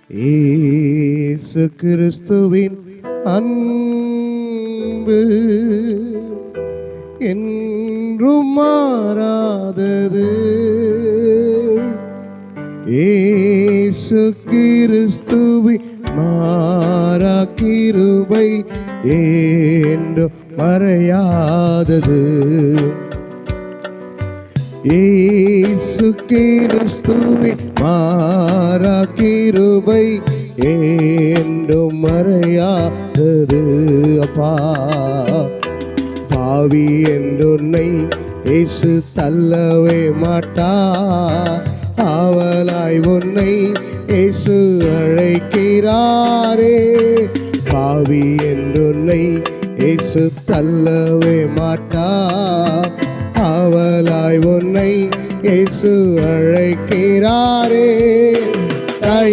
இயேசு கிறிஸ்துவின் அன்பு என்றும் மாறாதது. இயேசு கிறிஸ்துவின் மாறா கிருபை என்றும் மறையாதது. இயேசு கிறிஸ்துவின் மாறா கிருபை என்றும் மறையாதது. அப்பா, பாவி என்றுன்னை இயேசு தள்ளவே மாட்டா. ஆவலாய் உன்னை இயேசு அழைக்கிறாரே. பாவி என்றுன்னை இயேசு தள்ளவே மாட்டா. ஆவலாய் உன்னை இயேசு அழைக்கிறாரே.